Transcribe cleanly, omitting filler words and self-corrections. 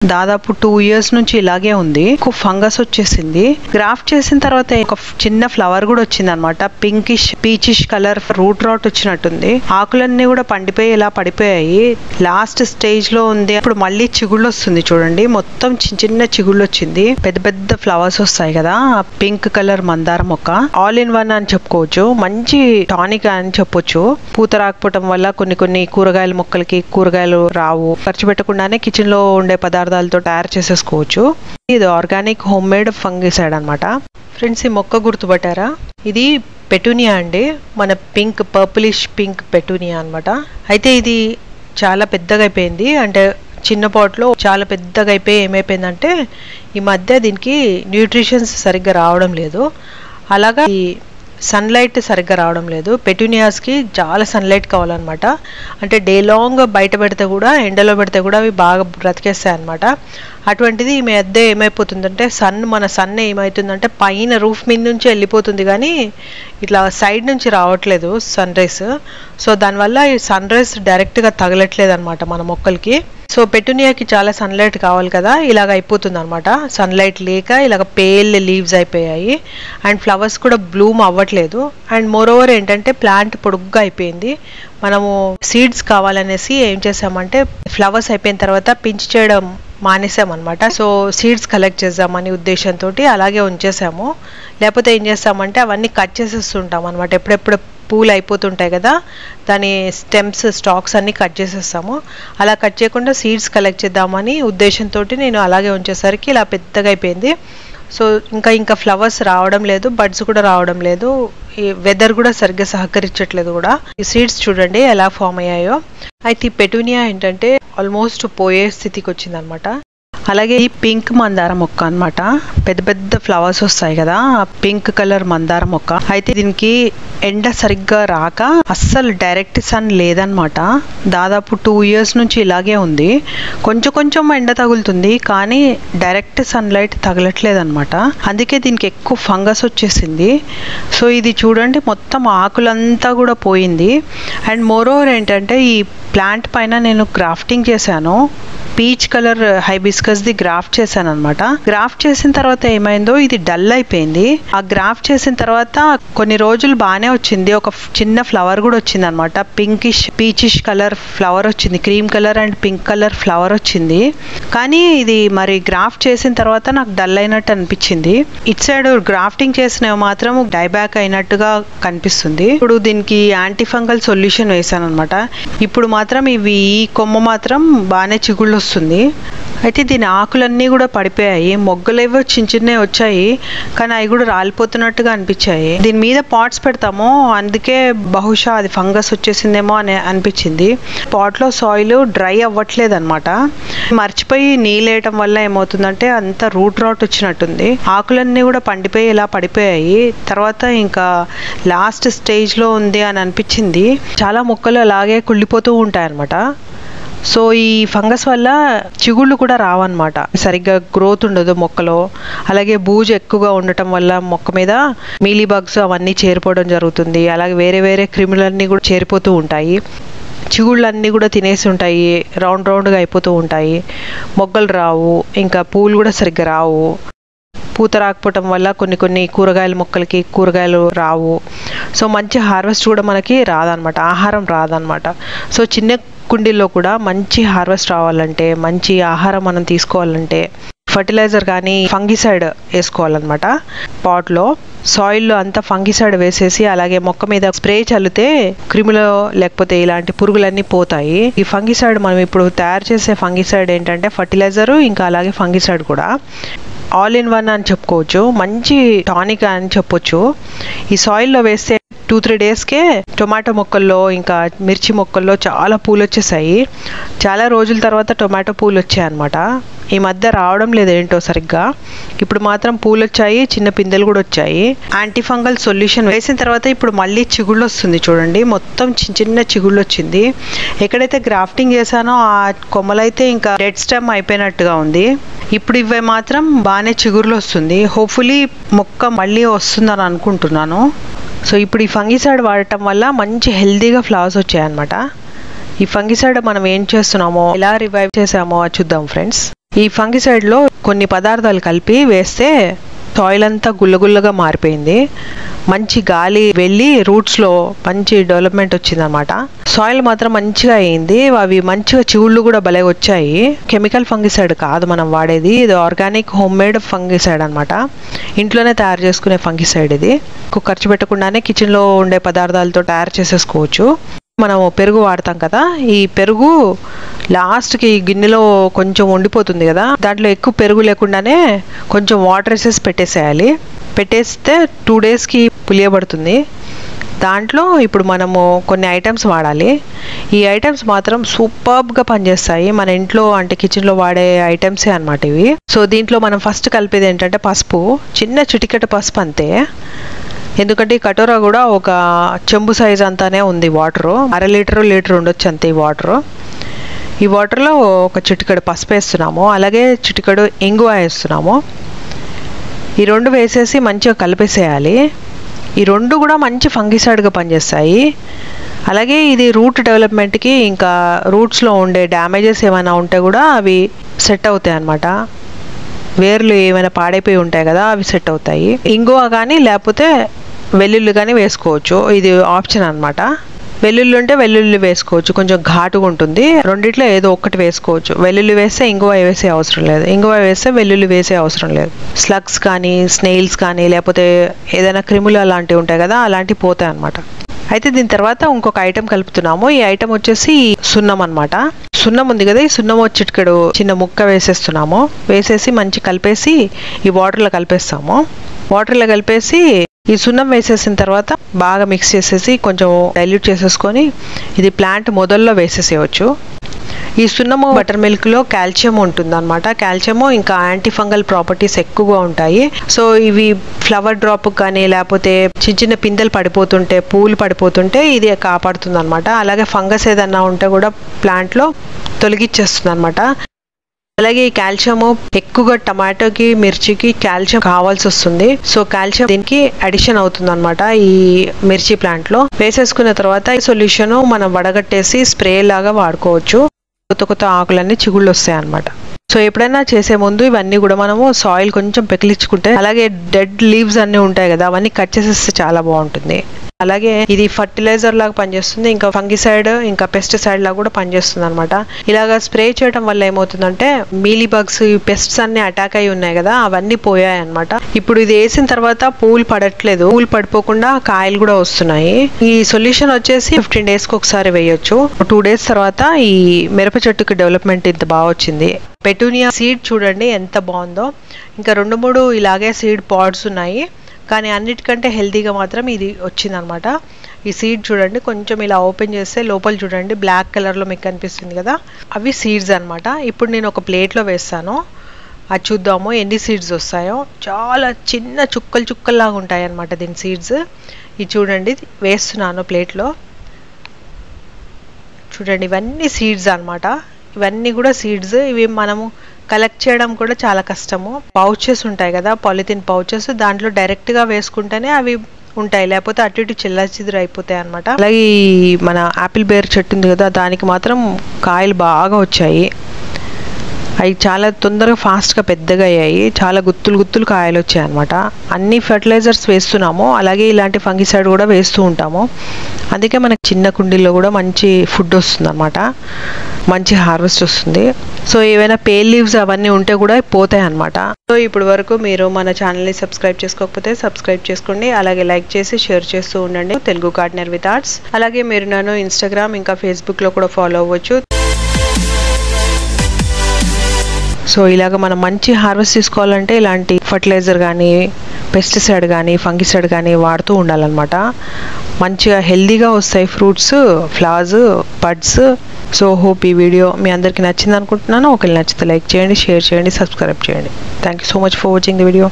దాదాపు 2 years నుంచి ఇలాగే ఉంది. ఫంగస్ వచ్చేసింది. గ్రాఫ్ట్ చేసిన తర్వాత ఒక చిన్న ఫ్లవర్ కూడా వచ్చింది అనమాట. Pinkish peachish colour root rot వచ్చినట్టుంది. ఆకులన్నీ కూడా పండిపోయి ఇలా పడిపోయాయి. లాస్ట్ స్టేజ్ లో ఉంది. ఇప్పుడు మళ్ళీ చిగుళ్ళు వస్తుంది చూడండి. మొత్తం చిన్న చిన్న చిగుళ్ళు వచ్చింది. పెద్ద పెద్ద ఫ్లవర్స్ వస్తాయి కదా. పింక్ కలర్ మందార మొక్క ఆల్ ఇన్ వన్ అని చెప్పుకోవచ్చు. మంచి టానిక్ అని చెప్పొచ్చు. పూత రాకపోవటం వల్ల కొన్ని కూరగాయల మొక్కలకి కూరగాయలు రావు. ఖర్చు పెట్టకుండానే కిచెన్ లో ఉండే పదార్థాలతో తయారు చేసేసుకోవచ్చు. ఇది ఆర్గానిక్ హోమ్ మేడ్ ఫంగిసైడ్ అనమాట. ఫ్రెండ్స్, ఈ మొక్క గుర్తుపట్టారా? ఇది పెటూనియా అండి. మన పింక్ పర్పులిష్ పింక్ పెటూనియా అనమాట. అయితే ఇది చాలా పెద్దగా అయిపోయింది. అంటే చిన్న పాట్లో చాలా పెద్దగా అయిపోయి ఏమైపోయిందంటే ఈ మధ్య దీనికి న్యూట్రిషన్స్ సరిగ్గా రావడం లేదు. అలాగా ఈ సన్లైట్ సరిగ్గా రావడం లేదు. పెటూనియాస్కి చాలా సన్లైట్ కావాలన్నమాట. అంటే డే లాంగ్ బయట పెడితే కూడా, ఎండలో పెడితే కూడా అవి బాగా బ్రతికేస్తాయి అనమాట. అటువంటిది ఈ మధ్య ఏమైపోతుందంటే మన సన్ ఏమవుతుందంటే పైన రూఫ్ మీద నుంచి వెళ్ళిపోతుంది కానీ ఇట్లా సైడ్ నుంచి రావట్లేదు సన్ రైస్. సో దానివల్ల ఈ సన్ రైస్ డైరెక్ట్గా తగలట్లేదు అనమాట మన మొక్కలకి. సో పెటూనియాకి చాలా సన్లైట్ కావాలి కదా, ఇలాగ అయిపోతుంది అనమాట. సన్లైట్ లేక ఇలాగ పేల్ లీవ్స్ అయిపోయాయి. అండ్ ఫ్లవర్స్ కూడా బ్లూమ్ అవ్వట్లేదు. అండ్ మోర్ ఓవర్ ఏంటంటే ప్లాంట్ పొడుగ్గా అయిపోయింది. మనము సీడ్స్ కావాలనేసి ఏం చేసామంటే ఫ్లవర్స్ అయిపోయిన తర్వాత పించ్ చేయడం మానేసామన్నమాట. సో సీడ్స్ కలెక్ట్ చేద్దామని ఉద్దేశంతో అలాగే ఉంచేసాము. లేకపోతే ఏం చేస్తామంటే అవన్నీ కట్ చేసేస్తుంటాం అనమాట. ఎప్పుడెప్పుడు పూలు అయిపోతుంటాయి కదా, దాని స్టెమ్స్ స్టాక్స్ అన్ని కట్ చేసేస్తాము. అలా కట్ చేయకుండా సీడ్స్ కలెక్ట్ చేద్దామని ఉద్దేశంతో నేను అలాగే ఉంచేసరికి ఇలా పెద్దగా అయిపోయింది. సో ఇంకా ఫ్లవర్స్ రావడం లేదు, బడ్స్ కూడా రావడం లేదు. ఈ వెదర్ కూడా సరిగ్గా సహకరించట్లేదు కూడా. ఈ సీడ్స్ చూడండి ఎలా ఫామ్ అయ్యాయో. అయితే ఈ పెటూనియా ఏంటంటే ఆల్మోస్ట్ పోయే స్థితికి వచ్చిందనమాట. అలాగే ఈ పింక్ మందార మొక్క అనమాట. పెద్ద పెద్ద ఫ్లవర్స్ వస్తాయి కదా, పింక్ కలర్ మందార మొక్క. అయితే దీనికి ఎండ సరిగ్గా రాక అస్సలు డైరెక్ట్ సన్ లేదనమాట. దాదాపు 2 years నుంచి ఇలాగే ఉంది. కొంచెం ఎండ తగులుతుంది కానీ డైరెక్ట్ సన్లైట్ తగలట్లేదు అనమాట. అందుకే దీనికి ఎక్కువ ఫంగస్ వచ్చేసింది. సో ఇది చూడండి, మొత్తం ఆకులంతా కూడా పోయింది. అండ్ మోర్ ఓవర్ ఏంటంటే ఈ ప్లాంట్ పైన నేను గ్రాఫ్టింగ్ చేశాను. Peach colour hibiscus the graft చేశాను అనమాట. గ్రాఫ్ట్ చేసిన తర్వాత ఏమైందో ఇది డల్ అయిపోయింది. ఆ గ్రాఫ్ట్ చేసిన తర్వాత కొన్ని రోజులు బాగానే వచ్చింది. ఒక చిన్న ఫ్లవర్ కూడా వచ్చింది అనమాట. పింకిష్ పీచిష్ కలర్ ఫ్లవర్ వచ్చింది. Cream colour and pink colour flower వచ్చింది. కానీ ఇది మరి గ్రాఫ్ట్ చేసిన తర్వాత నాకు డల్ అయినట్టు అనిపించింది. ఇట్ సైడ్ గ్రాఫ్టింగ్ చేసినవి మాత్రం డైబ్యాక్ అయినట్టుగా కనిపిస్తుంది. ఇప్పుడు దీనికి యాంటీ ఫంగల్ సొల్యూషన్ వేసాను అనమాట. ఇప్పుడు మాత్రం ఈ కొమ్మ మాత్రం బాగానే చిగుళ్ళు వస్తుంది. అయితే దీని ఆకులన్నీ కూడా పడిపోయాయి. మొగ్గలేవో చిన్నవి వచ్చాయి కానీ అవి కూడా రాలిపోతున్నట్టుగా అనిపించాయి. దీని మీద పాట్స్ పెడతాము, అందుకే బహుశా అది ఫంగస్ వచ్చేసిందేమో అని అనిపించింది. పాట్లో సాయిల్ డ్రై అవ్వట్లేదు అనమాట. మర్చిపోయి నీళ్ళేయటం వల్ల ఏమవుతుందంటే అంత రూట్ రాట్ వచ్చినట్టుంది. ఆకులన్నీ కూడా పండిపోయి ఇలా పడిపోయాయి. తర్వాత ఇంకా లాస్ట్ స్టేజ్ లో ఉంది అని అనిపించింది. చాలా మొక్కలు అలాగే కుళ్ళిపోతూ ఉంటాయి అనమాట. సో ఈ ఫంగస్ వల్ల చిగుళ్ళు కూడా రావన్నమాట. సరిగ్గా గ్రోత్ ఉండదు మొక్కలో. అలాగే బూజు ఎక్కువగా ఉండటం వల్ల మొక్క మీద మీలీ బగ్స్ అవన్నీ చేరిపోవడం జరుగుతుంది. అలాగే వేరే క్రిములన్నీ కూడా చేరిపోతూ ఉంటాయి. చిగుళ్ళన్నీ కూడా తినేసి ఉంటాయి. రౌండ్గా అయిపోతూ ఉంటాయి. మొగ్గలు రావు, ఇంకా పూలు కూడా సరిగ్గా రావు. పూత రాకపోవటం వల్ల కొన్ని కూరగాయల మొక్కలకి కూరగాయలు రావు. సో మంచి హార్వెస్ట్ కూడా మనకి రాదనమాట, ఆహారం రాదనమాట. సో చిన్న కుండీల్లో కూడా మంచి హార్వెస్ట్ రావాలంటే, మంచి ఆహారం మనం తీసుకోవాలంటే ఫర్టిలైజర్ కానీ ఫంగిసైడ్ వేసుకోవాలన్నమాట. పాట్లో సాయిల్లో అంతా ఫంగిసైడ్ వేసేసి అలాగే మొక్క మీద స్ప్రే చల్లితే క్రిములు లేకపోతే ఇలాంటి పురుగులన్నీ పోతాయి. ఈ ఫంగిసైడ్ మనం ఇప్పుడు తయారు చేసే ఫంగిసైడ్ ఏంటంటే ఫర్టిలైజరు ఇంకా అలాగే ఫంగిసైడ్ కూడా ఆల్ ఇన్ వన్ అని చెప్పుకోవచ్చు. మంచి టానిక్ అని చెప్పొచ్చు. ఈ సాయిల్లో వేస్తే 2-3 daysకే టొమాటో మొక్కల్లో ఇంకా మిర్చి మొక్కల్లో చాలా పూలు వచ్చేసాయి. చాలా రోజుల తర్వాత టొమాటో పూలు వచ్చాయి అనమాట. ఈ మధ్య రావడం లేదు ఏంటో సరిగ్గా. ఇప్పుడు మాత్రం పూలు వచ్చాయి, చిన్న పిందెలు కూడా వచ్చాయి. యాంటీ ఫంగల్ సొల్యూషన్ వేసిన తర్వాత ఇప్పుడు మళ్ళీ చిగుళ్ళు వస్తుంది చూడండి. మొత్తం చిన్న చిగుళ్ళు వచ్చింది. ఎక్కడైతే గ్రాఫ్టింగ్ చేశానో ఆ కొమ్మలైతే ఇంకా డెడ్ స్టెమ్ అయిపోయినట్టుగా ఉంది. ఇప్పుడు ఇవి మాత్రం బాగానే చిగుర్లు వస్తుంది. హోప్ఫుల్లీ మొక్క మళ్ళీ వస్తుందని అనుకుంటున్నాను. సో ఇప్పుడు ఈ ఫంగిసైడ్ వాడటం వల్ల మంచి హెల్తీగా ఫ్లవర్స్ వచ్చాయన్నమాట. ఈ ఫంగిసైడ్ మనం ఏం చేస్తున్నామో, ఎలా రివైవ్ చేసామో చూద్దాం ఫ్రెండ్స్. ఈ ఫంగిసైడ్లో కొన్ని పదార్థాలు కలిపి వేస్తే సాయిల్ అంతా గుల్లగుల్లగా మారిపోయింది. మంచి గాలి వెళ్ళి రూట్స్లో మంచి డెవలప్మెంట్ వచ్చిందనమాట. సాయిల్ మాత్రం మంచిగా అయింది. అవి మంచిగా చివుళ్ళు కూడా భలే వచ్చాయి. కెమికల్ ఫంగిసైడ్ కాదు మనం వాడేది, ఇది ఆర్గానిక్ హోమ్ మేడ్ ఫంగిసైడ్ అనమాట. ఇంట్లోనే తయారు చేసుకునే ఫంగిసైడ్ ఇది. ఖర్చు పెట్టకుండానే కిచెన్లో ఉండే పదార్థాలతో తయారు చేసేసుకోవచ్చు. మనం పెరుగు వాడతాం కదా, ఈ పెరుగు లాస్ట్కి గిన్నెలో కొంచెం వండిపోతుంది కదా, దాంట్లో ఎక్కువ పెరుగు లేకుండానే కొంచెం వాటర్ వేసేసి పెట్టేసేయాలి. పెట్టేస్తే 2 డేస్కి పులియబడుతుంది. దాంట్లో ఇప్పుడు మనము కొన్ని ఐటమ్స్ వాడాలి. ఈ ఐటమ్స్ మాత్రం సూపర్బ్గా పనిచేస్తాయి. మన ఇంట్లో అంటే కిచెన్లో వాడే ఐటమ్సే అనమాట ఇవి. సో దీంట్లో మనం ఫస్ట్ కలిపేది ఏంటంటే పసుపు, చిన్న చిటికెట పసుపు అంతే. ఎందుకంటే ఈ కటోరా కూడా ఒక చెంబు సైజ్ అంతానే ఉంది వాటరు, 1/2 లీటర్ ఉండొచ్చు అంతే ఈ వాటరు. ఈ వాటర్లో ఒక చిటికెడు పసుపు వేస్తున్నాము, అలాగే చిటికెడు ఇంగువ వేస్తున్నాము. ఈ 2 వేసేసి మంచిగా కలిపేసేయాలి. ఈ 2 కూడా మంచి ఫంగిసైడ్గా పనిచేస్తాయి. అలాగే ఇది రూట్ డెవలప్మెంట్కి, ఇంకా రూట్స్లో ఉండే డ్యామేజెస్ ఏమైనా ఉంటే కూడా అవి సెట్ అవుతాయి అన్నమాట. వేర్లు ఏమైనా పాడైపోయి ఉంటాయి కదా, అవి సెట్ అవుతాయి. ఇంగువ కానీ లేకపోతే వెల్లుల్లి కానీ వేసుకోవచ్చు, ఇది ఆప్షన్ అనమాట. వెల్లుల్లి ఉంటే వెల్లుల్లి వేసుకోవచ్చు, కొంచెం ఘాటుగా ఉంటుంది. రెండిట్లో ఏదో ఒకటి వేసుకోవచ్చు. వెల్లుల్లి వేస్తే ఇంగువ వేసే అవసరం లేదు, ఇంగువ వేస్తే వెల్లుల్లి వేసే అవసరం లేదు. స్లగ్స్ కానీ స్నేల్స్ కానీ లేకపోతే ఏదైనా క్రిములు అలాంటివి ఉంటాయి కదా, అలాంటివి పోతాయి అనమాట. అయితే దీని తర్వాత ఇంకొక ఐటెం కలుపుతున్నాము. ఈ ఐటెం వచ్చేసి సున్నం అనమాట. సున్నం ఉంది కదా, ఈ సున్నం చిటికెడు చిన్న ముక్క వేసేస్తున్నాము. వేసేసి మంచి కలిపేసి ఈ వాటర్లో కలిపేస్తాము. వాటర్లో కలిపేసి ఈ సున్నం వేసేసిన తర్వాత బాగా మిక్స్ చేసేసి కొంచెం డైల్యూట్ చేసేసుకొని ఇది ప్లాంట్ మొదల్లో వేసేసేయచ్చు. ఈ సున్నము బటర్ మిల్క్లో కాల్షియం ఉంటుంది అనమాట. కాల్షియము ఇంకా యాంటీ ఫంగల్ ప్రాపర్టీస్ ఎక్కువగా ఉంటాయి. సో ఇవి ఫ్లవర్ డ్రాప్ కానీ లేకపోతే చిన్న చిన్న పిందెలు పడిపోతుంటే, పూలు పడిపోతుంటే ఇది కాపాడుతుంది అనమాట. అలాగే ఫంగస్ ఏదన్నా ఉంటే కూడా ప్లాంట్లో తొలగిచ్చేస్తుంది అనమాట. అలాగే ఈ కాల్షియము ఎక్కువగా టమాటోకి, మిర్చికి కాల్షియం కావాల్సి వస్తుంది. సో కాల్షియం దీనికి అడిషన్ అవుతుంది అనమాట ఈ మిర్చి ప్లాంట్లో. వేసేసుకున్న తర్వాత ఈ సొల్యూషన్ మనం వడగట్టేసి స్ప్రే లాగా వాడుకోవచ్చు. కొత్త కొత్త ఆకులన్నీ చిగుళ్ళు వస్తాయి అనమాట. సో ఎప్పుడైనా చేసే ముందు ఇవన్నీ కూడా మనము సాయిల్ కొంచెం పెకిలించుకుంటే, అలాగే డెడ్ లీవ్స్ అన్నీ ఉంటాయి కదా, అవన్నీ కట్ చేసేస్తే చాలా బాగుంటుంది. అలాగే ఇది ఫర్టిలైజర్ లాగా పనిచేస్తుంది, ఇంకా ఫంగిసైడ్ ఇంకా పెస్టిసైడ్ లాగా కూడా పనిచేస్తుంది అనమాట. ఇలాగా స్ప్రే చేయడం వల్ల ఏమవుతుందంటే మీలీ బగ్స్, పెస్ట్స్ అన్ని అటాక్ అయి ఉన్నాయి కదా, అవన్నీ పోయాయి అనమాట. ఇప్పుడు ఇది వేసిన తర్వాత పూలు పడట్లేదు, పూలు పడిపోకుండా కాయలు కూడా వస్తున్నాయి. ఈ సొల్యూషన్ వచ్చేసి 15 డేస్కి ఒకసారి వేయొచ్చు. 2 డేస్ తర్వాత ఈ మిరప చెట్టుకి డెవలప్మెంట్ ఇంత బాగా వచ్చింది. పెటూనియా సీడ్ చూడండి ఎంత బాగుందో. ఇంకా 2-3 ఇలాగే సీడ్ పాడ్స్ ఉన్నాయి, కానీ అన్నిటికంటే హెల్తీగా మాత్రం ఇది వచ్చిందనమాట. ఈ సీడ్ చూడండి, కొంచెం ఇలా ఓపెన్ చేస్తే లోపల చూడండి బ్లాక్ కలర్లో మీకు కనిపిస్తుంది కదా, అవి సీడ్స్ అనమాట. ఇప్పుడు నేను ఒక ప్లేట్లో వేస్తాను, అది చూద్దాము ఎన్ని సీడ్స్ వస్తాయో. చాలా చిన్న చుక్కల్లాగా ఉంటాయి అన్నమాట దీని సీడ్స్. ఇది చూడండి, వేస్తున్నాను ప్లేట్లో. చూడండి ఇవన్నీ సీడ్స్ అనమాట. ఇవన్నీ కూడా సీడ్స్. ఇవి మనము కలెక్ట్ చేయడం కూడా చాలా కష్టము. పౌచెస్ ఉంటాయి కదా, పాలిథిన్ పౌచెస్, దాంట్లో డైరెక్ట్గా వేసుకుంటేనే అవి ఉంటాయి, లేకపోతే అటు ఇటు చిల్లచిదురు అయిపోతాయి అనమాట. అలాగే మన యాపిల్ బేర్ చెట్టు ఉంది కదా, దానికి మాత్రం కాయలు బాగా వచ్చాయి. అవి చాలా తొందరగా ఫాస్ట్గా పెద్దగా అయ్యాయి, చాలా గుత్తులు కాయలు వచ్చాయి అనమాట. అన్ని ఫర్టిలైజర్స్ వేస్తున్నాము, అలాగే ఇలాంటి ఫంగిసైడ్ కూడా వేస్తూ ఉంటాము. అందుకే మనకి చిన్న కుండీల్లో కూడా మంచి ఫుడ్ వస్తుంది అనమాట, మంచి హార్వెస్ట్ వస్తుంది. సో ఏవైనా పేల్ లీవ్స్ అవన్నీ ఉంటే కూడా పోతాయి అనమాట. సో ఇప్పుడు వరకు మీరు మన ఛానల్ని సబ్స్క్రైబ్ చేసుకోకపోతే సబ్స్క్రైబ్ చేసుకోండి, అలాగే లైక్ చేసి షేర్ చేస్తూ ఉండండి. Telugu gardener with arts. అలాగే మీరు నన్ను ఇన్స్టాగ్రామ్ ఇంకా ఫేస్బుక్లో కూడా ఫాలో అవ్వచ్చు. సో ఇలాగ మనం మంచి హార్వెస్ట్ తీసుకోవాలంటే ఇలాంటి ఫర్టిలైజర్ కానీ, పెస్టిసైడ్ కానీ, ఫంగిసైడ్ కానీ వాడుతూ ఉండాలన్నమాట. మంచిగా హెల్దీగా వస్తాయి fruits, flowers, buds. So hope ఈ వీడియో మీ అందరికీ నచ్చింది అనుకుంటున్నాను. ఒకవేళ నచ్చితే లైక్ చేయండి, షేర్ చేయండి, సబ్స్క్రైబ్ చేయండి. Thank you so much for watching the video.